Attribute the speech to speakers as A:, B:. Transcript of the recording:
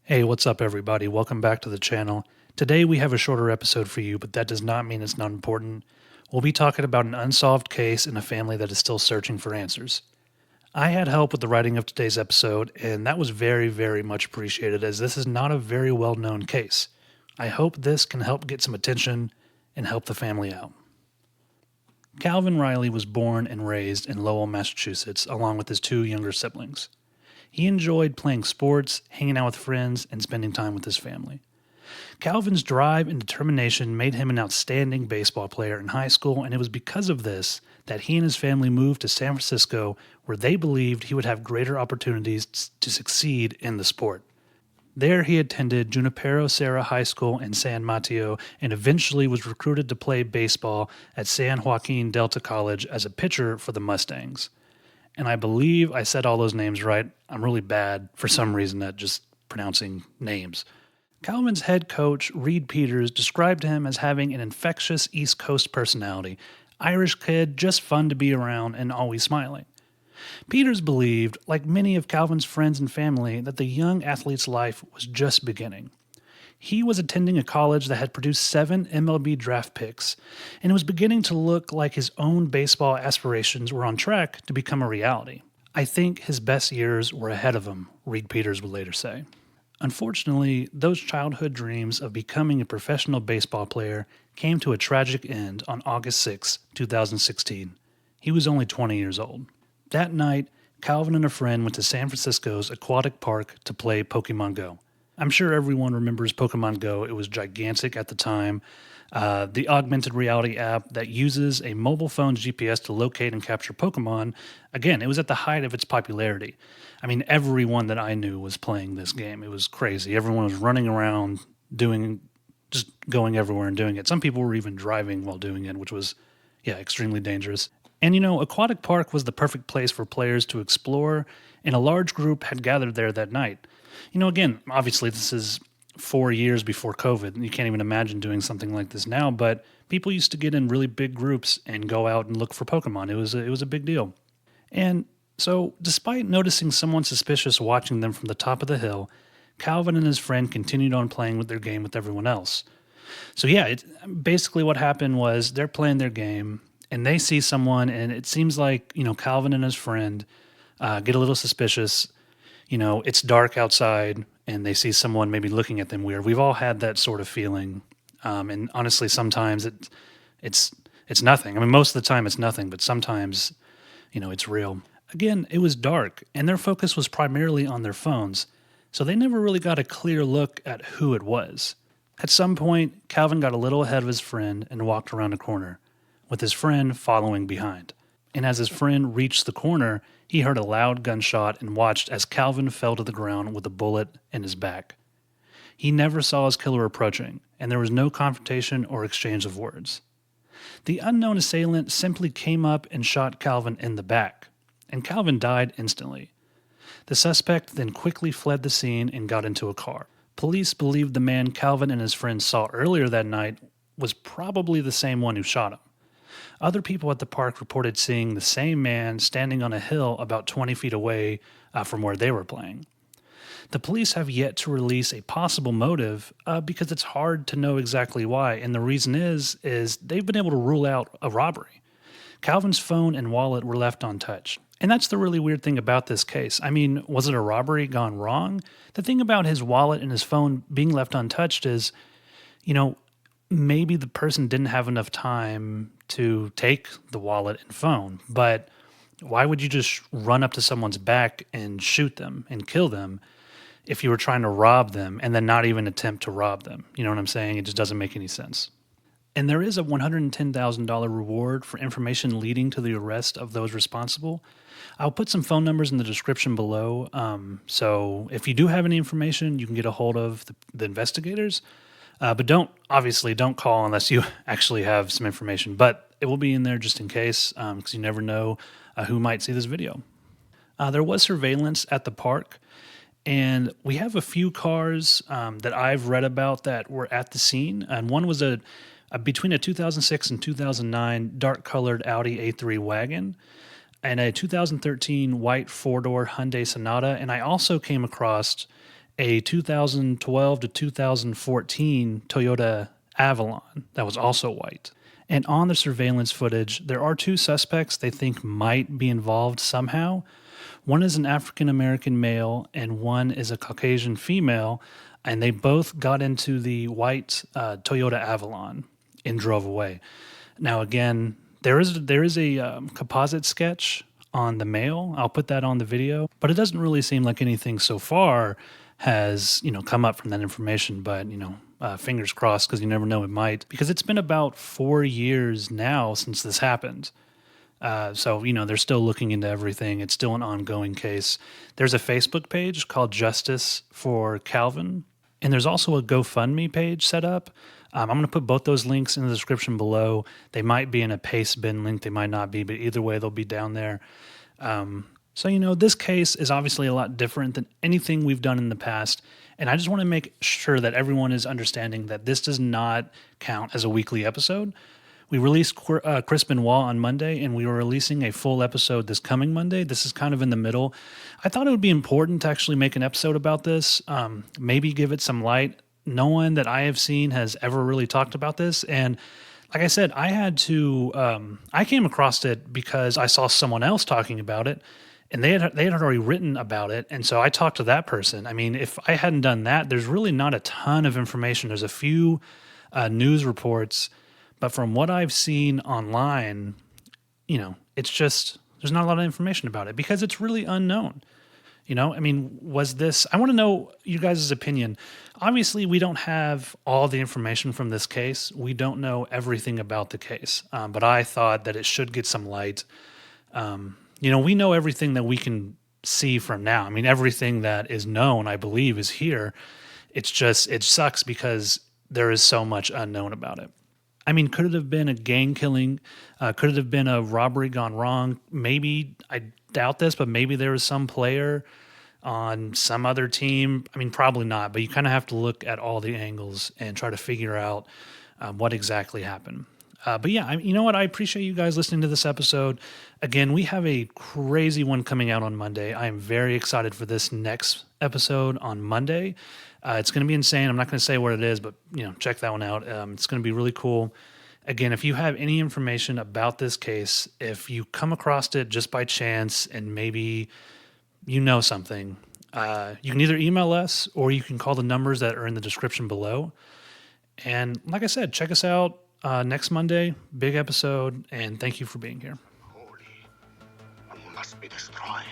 A: Hey, what's up, everybody? Welcome back to the channel. Today we have a shorter episode for you, but that does not mean it's not important. We'll be talking about an unsolved case in a family that is still searching for answers. I had help with the writing of today's episode, and that was very much appreciated as this is not a very well known case. I hope this can help get some attention and help the family out. Calvin Riley was born and raised in Lowell, Massachusetts, along with his two younger siblings. He enjoyed playing sports, hanging out with friends, and spending time with his family. Calvin's drive and determination made him an outstanding baseball player in high school, and it was because of this that he and his family moved to San Francisco, where they believed he would have greater opportunities to succeed in the sport. There he attended Junipero Serra High School in San Mateo and eventually was recruited to play baseball at San Joaquin Delta College as a pitcher for the Mustangs. And I believe I said all those names right. I'm really bad for some reason at just pronouncing names. Calvin's head coach, Reed Peters, described him as having an infectious East Coast personality, Irish kid, just fun to be around and always smiling. Peters believed, like many of Calvin's friends and family, that the young athlete's life was just beginning. He was attending a college that had produced 7 MLB draft picks, and it was beginning to look like his own baseball aspirations were on track to become a reality. I think his best years were ahead of him, Reed Peters would later say. Unfortunately, those childhood dreams of becoming a professional baseball player came to a tragic end on August 6, 2016. He was only 20 years old. That night, Calvin and a friend went to San Francisco's aquatic park to play Pokemon Go. I'm sure everyone remembers Pokemon Go. It was gigantic at the time. The augmented reality app that uses a mobile phone's GPS to locate and capture Pokemon. Again, it was at the height of its popularity. I mean, everyone that I knew was playing this game. It was crazy. Everyone was running around just going everywhere and doing it. Some people were even driving while doing it, which was, extremely dangerous. And Aquatic Park was the perfect place for players to explore, and a large group had gathered there that night. Again, obviously this is 4 years before COVID, and you can't even imagine doing something like this now, but people used to get in really big groups and go out and look for Pokemon. It was a big deal. And so, despite noticing someone suspicious watching them from the top of the hill, Calvin and his friend continued on playing with their game with everyone else. So basically what happened was they're playing their game, and they see someone, and it seems like, Calvin and his friend get a little suspicious. It's dark outside and they see someone maybe looking at them weird. We've all had that sort of feeling. And honestly, sometimes it's nothing. I mean, most of the time it's nothing, but sometimes, it's real. Again, it was dark and their focus was primarily on their phones. So they never really got a clear look at who it was. At some point, Calvin got a little ahead of his friend and walked around a corner, with his friend following behind. And as his friend reached the corner, he heard a loud gunshot and watched as Calvin fell to the ground with a bullet in his back. He never saw his killer approaching, and there was no confrontation or exchange of words. The unknown assailant simply came up and shot Calvin in the back, and Calvin died instantly. The suspect then quickly fled the scene and got into a car. Police believe the man Calvin and his friend saw earlier that night was probably the same one who shot him. Other people at the park reported seeing the same man standing on a hill about 20 feet away from where they were playing. The police have yet to release a possible motive because it's hard to know exactly why, and the reason is they've been able to rule out a robbery. Calvin's phone and wallet were left untouched. And that's the really weird thing about this case. I mean, was it a robbery gone wrong? The thing about his wallet and his phone being left untouched is, maybe the person didn't have enough time to take the wallet and phone, but why would you just run up to someone's back and shoot them and kill them if you were trying to rob them and then not even attempt to rob them? You know what I'm saying? It just doesn't make any sense. And there is a $110,000 reward for information leading to the arrest of those responsible. I'll put some phone numbers in the description below. So if you do have any information, you can get a hold of the investigators. But don't call unless you actually have some information. But it will be in there just in case, because you never know who might see this video. There was surveillance at the park, and we have a few cars that I've read about that were at the scene. And one was between a 2006 and 2009 dark-colored Audi A3 wagon, and a 2013 white four-door Hyundai Sonata. And I also came across a 2012 to 2014 Toyota Avalon that was also white. And on the surveillance footage, there are two suspects they think might be involved somehow. One is an African American male, and one is a Caucasian female, and they both got into the white Toyota Avalon and drove away. Now, again, there is a composite sketch on the male. I'll put that on the video, but it doesn't really seem like anything so far has come up from that information. But fingers crossed, because you never know, it might, because it's been about 4 years now since this happened. So they're still looking into everything. It's still an ongoing case. There's a Facebook page called Justice for Calvin, and there's also a GoFundMe page set up. I'm going to put both those links in the description below. They might be in a paste bin link. They might not be, but either way, they'll be down there. So this case is obviously a lot different than anything we've done in the past. And I just want to make sure that everyone is understanding that this does not count as a weekly episode. We released Chris Benoit on Monday, and we were releasing a full episode this coming Monday. This is kind of in the middle. I thought it would be important to actually make an episode about this, maybe give it some light. No one that I have seen has ever really talked about this. And like I said, I came across it because I saw someone else talking about it, and they had already written about it. And so I talked to that person. I mean, if I hadn't done that, there's really not a ton of information. There's a few news reports, but from what I've seen online, it's just, there's not a lot of information about it because it's really unknown. I mean, I want to know you guys' opinion. Obviously, we don't have all the information from this case. We don't know everything about the case, but I thought that it should get some light. We know everything that we can see from now. I mean, everything that is known, I believe, is here. It's just, it sucks because there is so much unknown about it. I mean, could it have been a gang killing? Could it have been a robbery gone wrong? Maybe, I doubt this, but maybe there was some player on some other team. I mean, probably not, but you kind of have to look at all the angles and try to figure out what exactly happened. But yeah, you know what? I appreciate you guys listening to this episode. Again, we have a crazy one coming out on Monday. I am very excited for this next episode on Monday. It's going to be insane. I'm not going to say what it is, but check that one out. It's going to be really cool. Again, if you have any information about this case, if you come across it just by chance and maybe you know something, you can either email us or you can call the numbers that are in the description below. And like I said, check us out next Monday, big episode, and thank you for being here.
B: Holy, one must be destroyed.